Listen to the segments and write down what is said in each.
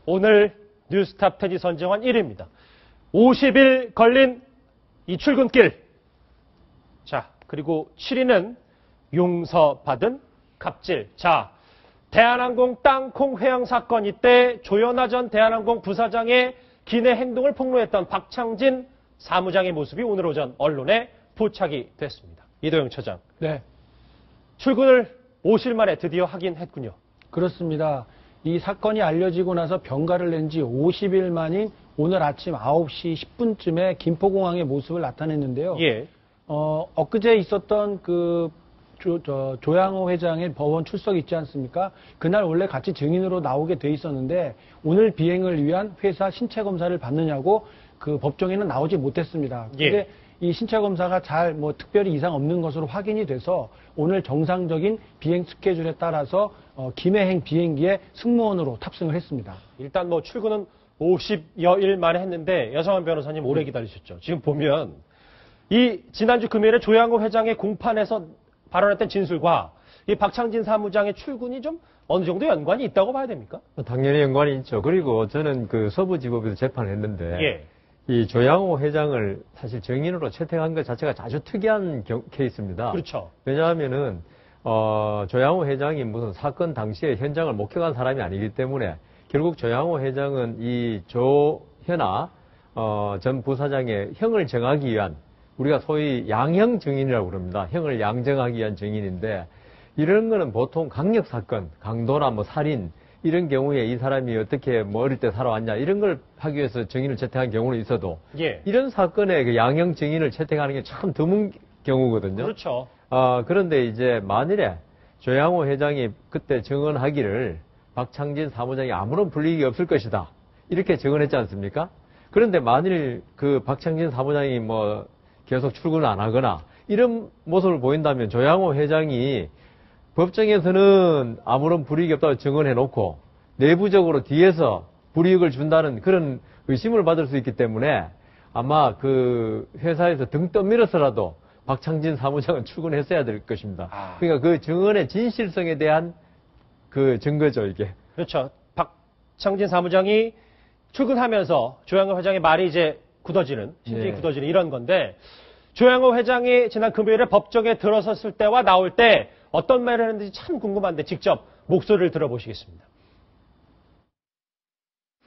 오늘 뉴스탑 10이 선정한 1위입니다. 50일 걸린 이 출근길. 자, 그리고 7위는 용서받은 갑질. 자, 대한항공 땅콩 회항 사건 이때 조현아 전 대한항공 부사장의 기내 행동을 폭로했던 박창진 사무장의 모습이 오늘 오전 언론에 포착이 됐습니다. 이도영 처장. 네. 출근을 5일 만에 드디어 하긴 했군요. 그렇습니다. 이 사건이 알려지고 나서 병가를 낸 지 50일 만인 오늘 아침 9시 10분쯤에 김포공항의 모습을 나타냈는데요. 예. 엊그제 있었던 조양호 회장의 법원 출석 있지 않습니까? 그날 원래 같이 증인으로 나오게 돼 있었는데 오늘 비행을 위한 회사 신체 검사를 받느냐고 그 법정에는 나오지 못했습니다. 근데 예. 이 신체 검사가 잘 특별히 이상 없는 것으로 확인이 돼서 오늘 정상적인 비행 스케줄에 따라서 김해행 비행기에 승무원으로 탑승을 했습니다. 일단 출근은 50여일 만에 했는데 여성한 변호사님 오래 기다리셨죠. 지금 보면 이 지난주 금요일에 조양호 회장의 공판에서 발언했던 진술과 이 박창진 사무장의 출근이 좀 어느 정도 연관이 있다고 봐야 됩니까? 당연히 연관이 있죠. 그리고 저는 그 서부지법에서 재판을 했는데 예. 이 조양호 회장을 사실 증인으로 채택한 것 자체가 아주 특이한 케이스입니다. 그렇죠. 왜냐하면은 조양호 회장이 무슨 사건 당시에 현장을 목격한 사람이 아니기 때문에 결국 조양호 회장은 이 조현아 전 부사장의 형을 정하기 위한 우리가 소위 양형 증인이라고 그럽니다. 형을 양정하기 위한 증인인데 이런 거는 보통 강력 사건, 강도나 살인 이런 경우에 이 사람이 어떻게 어릴 때 살아왔냐 이런 걸 하기 위해서 증인을 채택한 경우는 있어도 예. 이런 사건에 그 양형 증인을 채택하는 게 참 드문 경우거든요. 그렇죠. 그런데 이제 만일에 조양호 회장이 그때 증언하기를 박창진 사무장이 아무런 불이익이 없을 것이다 이렇게 증언했지 않습니까? 그런데 만일 그 박창진 사무장이 계속 출근을 안 하거나 이런 모습을 보인다면 조양호 회장이 법정에서는 아무런 불이익이 없다고 증언해놓고 내부적으로 뒤에서 불이익을 준다는 그런 의심을 받을 수 있기 때문에 아마 그 회사에서 등 떠밀어서라도 박창진 사무장은 출근했어야 될 것입니다. 그러니까 그 증언의 진실성에 대한 그 증거죠, 이게. 그렇죠. 박창진 사무장이 출근하면서 조양호 회장의 말이 이제 굳어지는, 심증이 굳어지는 이런 건데 조양호 회장이 지난 금요일에 법정에 들어섰을 때와 나올 때 어떤 말을 했는지 참 궁금한데 직접 목소리를 들어보시겠습니다.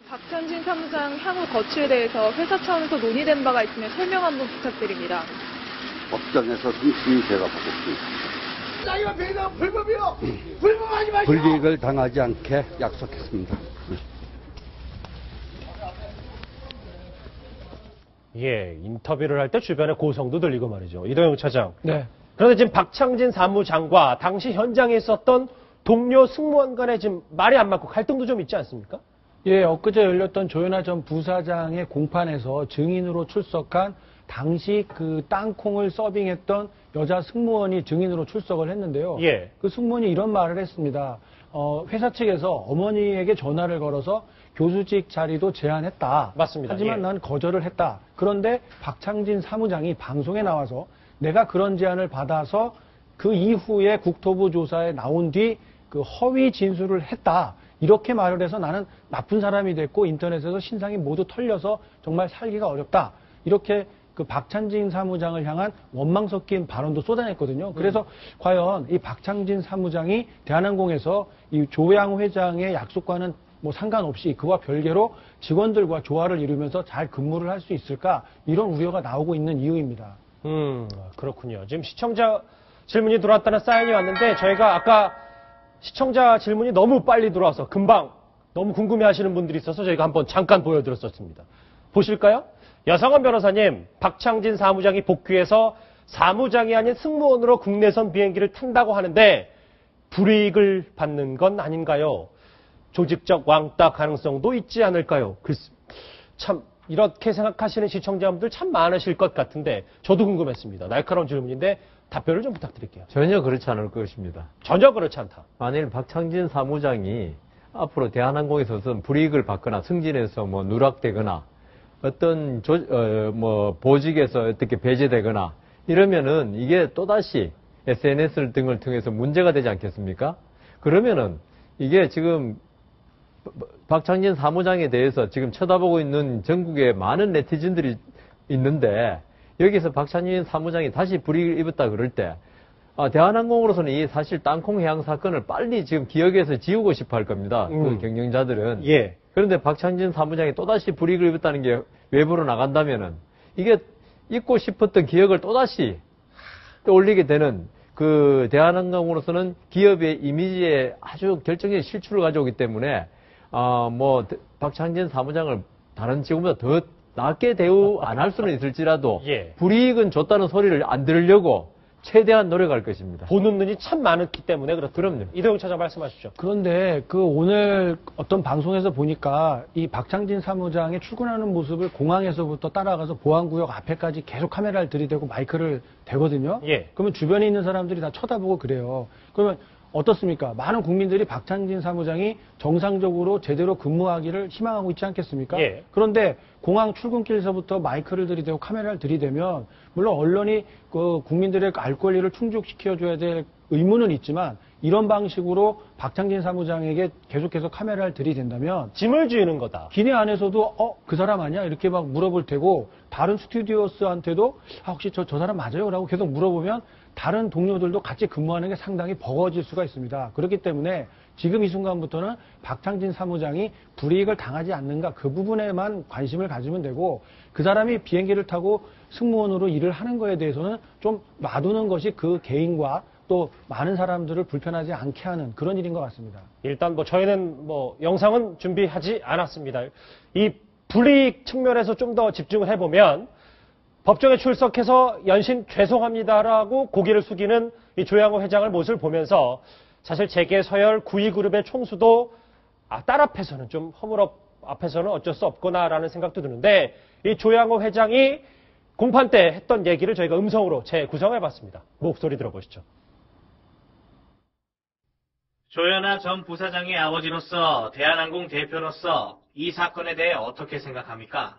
박창진 사무장 향후 거취에 대해서 회사 차원에서 논의된 바가 있으면 설명 한번 부탁드립니다. 법정에서 충실히 제가 보겠습니다. 자기가 배당 불법이요. 불법하지 마시오. 불이익을 당하지 않게 약속했습니다. 예, 인터뷰를 할 때 주변에 고성도 들리고 말이죠. 이도영 차장. 네. 그런데 지금 박창진 사무장과 당시 현장에 있었던 동료 승무원 간에 지금 말이 안 맞고 갈등도 좀 있지 않습니까? 예, 엊그제 열렸던 조현아 전 부사장의 공판에서 증인으로 출석한 당시 그 땅콩을 서빙했던 여자 승무원이 증인으로 출석을 했는데요. 예. 그 승무원이 이런 말을 했습니다. 회사 측에서 어머니에게 전화를 걸어서 교수직 자리도 제안했다. 맞습니다. 하지만 예. 난 거절을 했다. 그런데 박창진 사무장이 방송에 나와서 내가 그런 제안을 받아서 그 이후에 국토부 조사에 나온 뒤 그 허위 진술을 했다. 이렇게 말을 해서 나는 나쁜 사람이 됐고 인터넷에서 신상이 모두 털려서 정말 살기가 어렵다. 이렇게 그 박창진 사무장을 향한 원망 섞인 발언도 쏟아냈거든요. 그래서 과연 이 박창진 사무장이 대한항공에서 이 조양 회장의 약속과는 상관없이 그와 별개로 직원들과 조화를 이루면서 잘 근무를 할 수 있을까 이런 우려가 나오고 있는 이유입니다. 그렇군요. 지금 시청자 질문이 들어왔다는 사인이 왔는데 저희가 아까 시청자 질문이 너무 빨리 들어와서 금방 너무 궁금해하시는 분들이 있어서 저희가 한번 잠깐 보여드렸었습니다. 보실까요? 여성원 변호사님, 박창진 사무장이 복귀해서 사무장이 아닌 승무원으로 국내선 비행기를 탄다고 하는데 불이익을 받는 건 아닌가요? 조직적 왕따 가능성도 있지 않을까요? 참 이렇게 생각하시는 시청자분들 참 많으실 것 같은데 저도 궁금했습니다. 날카로운 질문인데 답변을 좀 부탁드릴게요. 전혀 그렇지 않을 것입니다. 전혀 그렇지 않다. 만일 박창진 사무장이 앞으로 대한항공에서 불이익을 받거나 승진해서 누락되거나 어떤 보직에서 어떻게 배제되거나 이러면은 이게 또다시 SNS 등을 통해서 문제가 되지 않겠습니까? 그러면은 이게 지금 박창진 사무장에 대해서 지금 쳐다보고 있는 전국에 많은 네티즌들이 있는데 여기서 박창진 사무장이 다시 불이익을 입었다 그럴 때 대한항공으로서는 이 사실 땅콩 해양 사건을 빨리 지금 기억에서 지우고 싶어 할 겁니다. 그 경영자들은. 예. 그런데 박창진 사무장이 또다시 불이익을 입었다는 게 외부로 나간다면은 이게 잊고 싶었던 기억을 또다시 떠올리게 되는 그 대한항공으로서는 기업의 이미지에 아주 결정적인 실추를 가져오기 때문에 박창진 사무장을 다른 직원보다 더 낮게 대우 안 할 수는 있을지라도 예. 불이익은 줬다는 소리를 안 들으려고 최대한 노력할 것입니다. 보는 눈이 참 많았기 때문에 그렇더군요. 이동영 차장 말씀하시죠. 그런데 오늘 어떤 방송에서 보니까 이 박창진 사무장의 출근하는 모습을 공항에서부터 따라가서 보안구역 앞에까지 계속 카메라를 들이대고 마이크를 대거든요. 예. 그러면 주변에 있는 사람들이 다 쳐다보고 그래요. 그러면 어떻습니까? 많은 국민들이 박창진 사무장이 정상적으로 제대로 근무하기를 희망하고 있지 않겠습니까? 예. 그런데 공항 출근길에서부터 마이크를 들이대고 카메라를 들이대면 물론 언론이 그 국민들의 알 권리를 충족시켜줘야 될 의무는 있지만 이런 방식으로 박창진 사무장에게 계속해서 카메라를 들이댄다면 짐을 지우는 거다. 기내 안에서도 그 사람 아니야? 이렇게 막 물어볼 테고 다른 스튜디오스한테도 혹시 저 사람 맞아요? 라고 계속 물어보면 다른 동료들도 같이 근무하는 게 상당히 버거워질 수가 있습니다. 그렇기 때문에 지금 이 순간부터는 박창진 사무장이 불이익을 당하지 않는가 그 부분에만 관심을 가지면 되고 그 사람이 비행기를 타고 승무원으로 일을 하는 거에 대해서는 좀 놔두는 것이 그 개인과 또 많은 사람들을 불편하지 않게 하는 그런 일인 것 같습니다. 일단 저희는 영상은 준비하지 않았습니다. 이 불이익 측면에서 좀 더 집중을 해보면 법정에 출석해서 연신 죄송합니다라고 고개를 숙이는 이 조양호 회장을 모습을 보면서 사실 재계 서열 9위 그룹의 총수도 딸 앞에서는 좀 허물업 앞에서는 어쩔 수 없구나라는 생각도 드는데 이 조양호 회장이 공판 때 했던 얘기를 저희가 음성으로 재구성해봤습니다. 목소리 들어보시죠. 조현아 전 부사장의 아버지로서 대한항공 대표로서 이 사건에 대해 어떻게 생각합니까?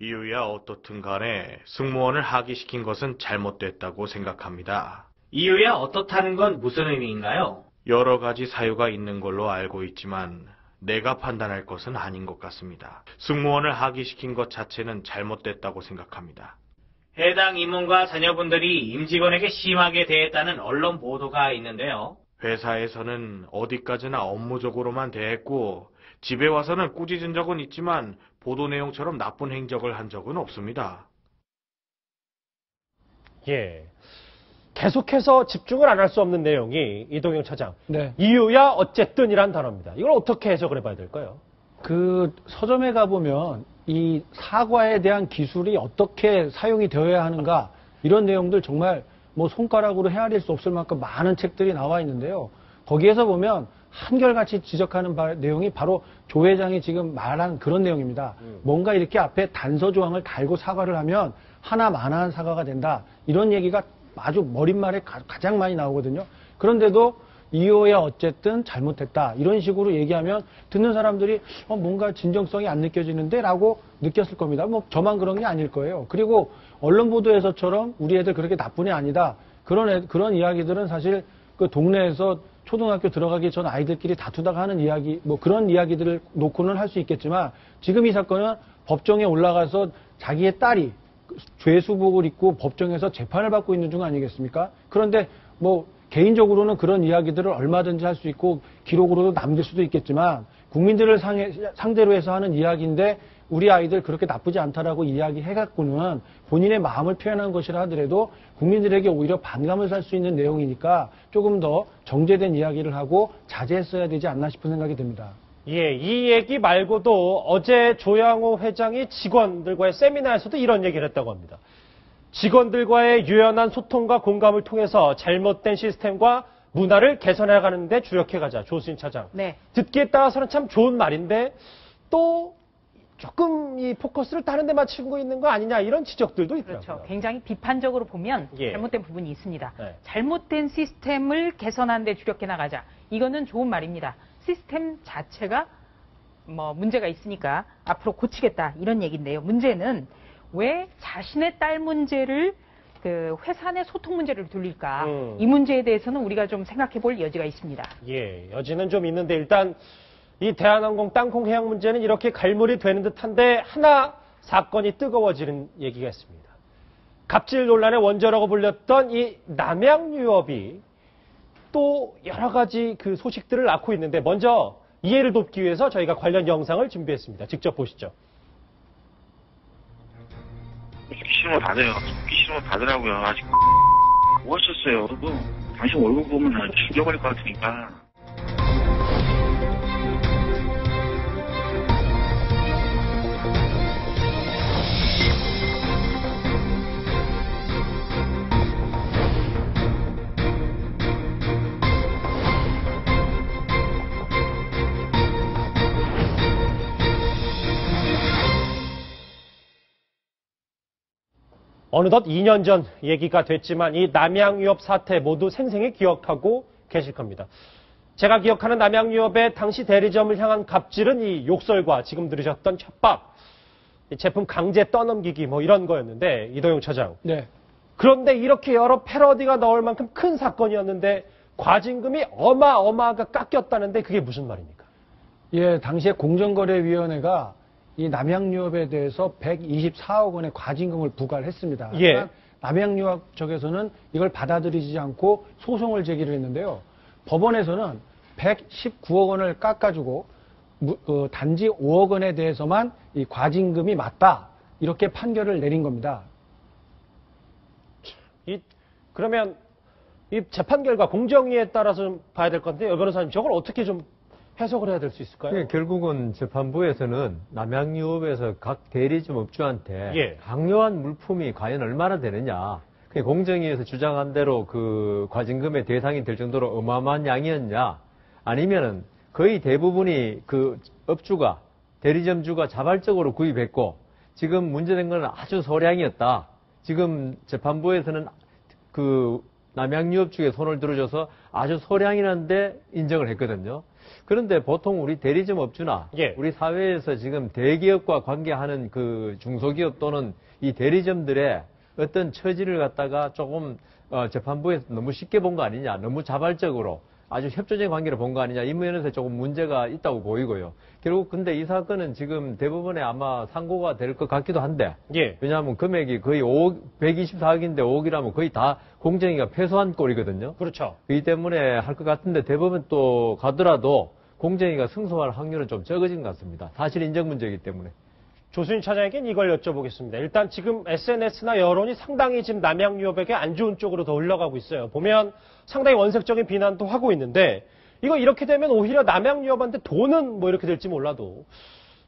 이유야 어떻든 간에 승무원을 하기시킨 것은 잘못됐다고 생각합니다. 이유야 어떻다는 건 무슨 의미인가요? 여러 가지 사유가 있는 걸로 알고 있지만 내가 판단할 것은 아닌 것 같습니다. 승무원을 하기시킨 것 자체는 잘못됐다고 생각합니다. 해당 임원과 자녀분들이 임직원에게 심하게 대했다는 언론 보도가 있는데요. 회사에서는 어디까지나 업무적으로만 대했고 집에 와서는 꾸짖은 적은 있지만 보도 내용처럼 나쁜 행적을 한 적은 없습니다. 예. 계속해서 집중을 안 할 수 없는 내용이 이동영 차장. 네. 이유야 어쨌든이란 단어입니다. 이걸 어떻게 해석을 해봐야 될까요? 그 서점에 가보면 이 사과에 대한 기술이 어떻게 사용이 되어야 하는가 이런 내용들 정말 손가락으로 헤아릴 수 없을 만큼 많은 책들이 나와 있는데요. 거기에서 보면 한결같이 지적하는 내용이 바로 조 회장이 지금 말한 그런 내용입니다. 뭔가 이렇게 앞에 단서 조항을 달고 사과를 하면 하나만한 사과가 된다. 이런 얘기가 아주 머릿말에 가장 많이 나오거든요. 그런데도 이유야 어쨌든 잘못했다. 이런 식으로 얘기하면 듣는 사람들이 뭔가 진정성이 안 느껴지는데 라고 느꼈을 겁니다. 저만 그런 게 아닐 거예요. 그리고 언론 보도에서처럼 우리 애들 그렇게 나쁜 애 아니다. 그런 이야기들은 사실 그 동네에서 초등학교 들어가기 전 아이들끼리 다투다가 하는 이야기, 그런 이야기들을 놓고는 할 수 있겠지만 지금 이 사건은 법정에 올라가서 자기의 딸이 죄수복을 입고 법정에서 재판을 받고 있는 중 아니겠습니까? 그런데 개인적으로는 그런 이야기들을 얼마든지 할 수 있고 기록으로도 남길 수도 있겠지만 국민들을 상대로 해서 하는 이야기인데 우리 아이들 그렇게 나쁘지 않다라고 이야기해갖고는 본인의 마음을 표현한 것이라 하더라도 국민들에게 오히려 반감을 살 수 있는 내용이니까 조금 더 정제된 이야기를 하고 자제했어야 되지 않나 싶은 생각이 듭니다. 예, 이 얘기 말고도 어제 조양호 회장이 직원들과의 세미나에서도 이런 얘기를 했다고 합니다. 직원들과의 유연한 소통과 공감을 통해서 잘못된 시스템과 문화를 개선해가는 데 주력해가자. 조수진 차장. 네. 듣기에 따라서는 참 좋은 말인데 또 조금 이 포커스를 다른 데 맞추고 있는 거 아니냐 이런 지적들도 있더라고요. 그렇죠. 굉장히 비판적으로 보면 예. 잘못된 부분이 있습니다. 네. 잘못된 시스템을 개선하는 데 주력해 나가자. 이거는 좋은 말입니다. 시스템 자체가 문제가 있으니까 앞으로 고치겠다 이런 얘기인데요. 문제는 왜 자신의 딸 문제를 그 회사 내 소통 문제를 돌릴까? 이 문제에 대해서는 우리가 좀 생각해 볼 여지가 있습니다. 예, 여지는 좀 있는데 일단 이 대한항공 땅콩 해양 문제는 이렇게 갈물이 되는 듯한데 하나 사건이 뜨거워지는 얘기가 있습니다. 갑질 논란의 원조라고 불렸던 이 남양유업이 또 여러 가지 그 소식들을 낳고 있는데 먼저 이해를 돕기 위해서 저희가 관련 영상을 준비했습니다. 직접 보시죠. 죽기 싫으면 받아요. 죽기 싫으면 받으라고요. 아직 뭐 하셨어요? 당신 얼굴 보면 죽여버릴 것 같으니까. 어느덧 2년 전 얘기가 됐지만 이 남양유업 사태 모두 생생히 기억하고 계실 겁니다. 제가 기억하는 남양유업의 당시 대리점을 향한 갑질은 이 욕설과 지금 들으셨던 협박, 제품 강제 떠넘기기 뭐 이런 거였는데 이도영 차장. 네. 그런데 이렇게 여러 패러디가 나올 만큼 큰 사건이었는데 과징금이 어마어마하게 깎였다는데 그게 무슨 말입니까? 예, 당시에 공정거래위원회가 이 남양유업에 대해서 124억 원의 과징금을 부과를 했습니다. 예. 남양유업 쪽에서는 이걸 받아들이지 않고 소송을 제기를 했는데요. 법원에서는 119억 원을 깎아주고 단지 5억 원에 대해서만 이 과징금이 맞다 이렇게 판결을 내린 겁니다. 그러면 이 재판 결과 공정위에 따라서 좀 봐야 될 건데 여 변호사님 저걸 어떻게 좀 해석을 해야 될 수 있을까요? 예, 결국은 재판부에서는 남양유업에서 각 대리점 업주한테 예. 강요한 물품이 과연 얼마나 되느냐. 공정위에서 주장한 대로 그 과징금의 대상이 될 정도로 어마어마한 양이었냐. 아니면은 거의 대부분이 그 업주가, 대리점주가 자발적으로 구입했고 지금 문제된 건 아주 소량이었다. 지금 재판부에서는 그 남양유업 측에 손을 들어줘서 아주 소량이란데 인정을 했거든요. 그런데 보통 우리 대리점 업주나 예. 우리 사회에서 지금 대기업과 관계하는 그 중소기업 또는 이 대리점들의 어떤 처지를 갖다가 조금 재판부에서 너무 쉽게 본 거 아니냐, 너무 자발적으로 아주 협조적인 관계를 본 거 아니냐, 이 면에서 조금 문제가 있다고 보이고요. 결국 근데 이 사건은 지금 대부분의 아마 상고가 될 것 같기도 한데 예. 왜냐하면 금액이 거의 124억인데 5억이라면 거의 다 공정위가 패소한 꼴이거든요. 그렇죠. 그렇기 때문에 할 것 같은데 대법원 또 가더라도 공정위가 승소할 확률은 좀 적어진 것 같습니다. 사실 인정 문제이기 때문에. 조수인 차장에겐 이걸 여쭤보겠습니다. 일단 지금 SNS나 여론이 상당히 지금 남양유업에게 안 좋은 쪽으로 더 흘러가고 있어요. 보면 상당히 원색적인 비난도 하고 있는데 이거 이렇게 되면 오히려 남양유업한테 돈은 뭐 이렇게 될지 몰라도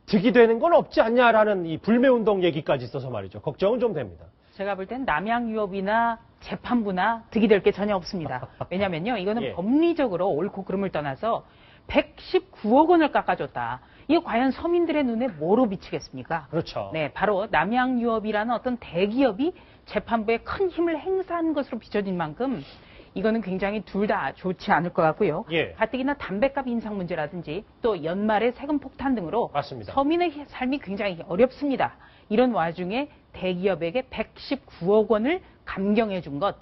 득이 되는 건 없지 않냐라는 이 불매운동 얘기까지 있어서 말이죠. 걱정은 좀 됩니다. 제가 볼 땐 남양유업이나 재판부나 득이 될 게 전혀 없습니다. 왜냐면요, 이거는 예. 법리적으로 옳고 그름을 떠나서 119억 원을 깎아줬다. 이거 과연 서민들의 눈에 뭐로 비치겠습니까? 그렇죠. 네, 바로 남양유업이라는 어떤 대기업이 재판부에 큰 힘을 행사한 것으로 비춰진 만큼 이거는 굉장히 둘 다 좋지 않을 것 같고요. 예. 가뜩이나 담배값 인상 문제라든지 또 연말에 세금 폭탄 등으로 맞습니다. 서민의 삶이 굉장히 어렵습니다. 이런 와중에 대기업에게 119억 원을 감경해 준 것,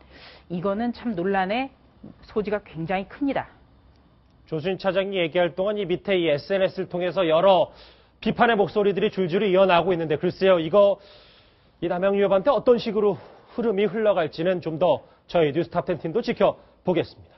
이거는 참 논란의 소지가 굉장히 큽니다. 조수인 차장이 얘기할 동안 이 밑에 이 SNS를 통해서 여러 비판의 목소리들이 줄줄이 이어나오고 있는데 글쎄요, 이거 이 남양유업한테 어떤 식으로 흐름이 흘러갈지는 좀 더 저희 뉴스탑10 팀도 지켜보겠습니다.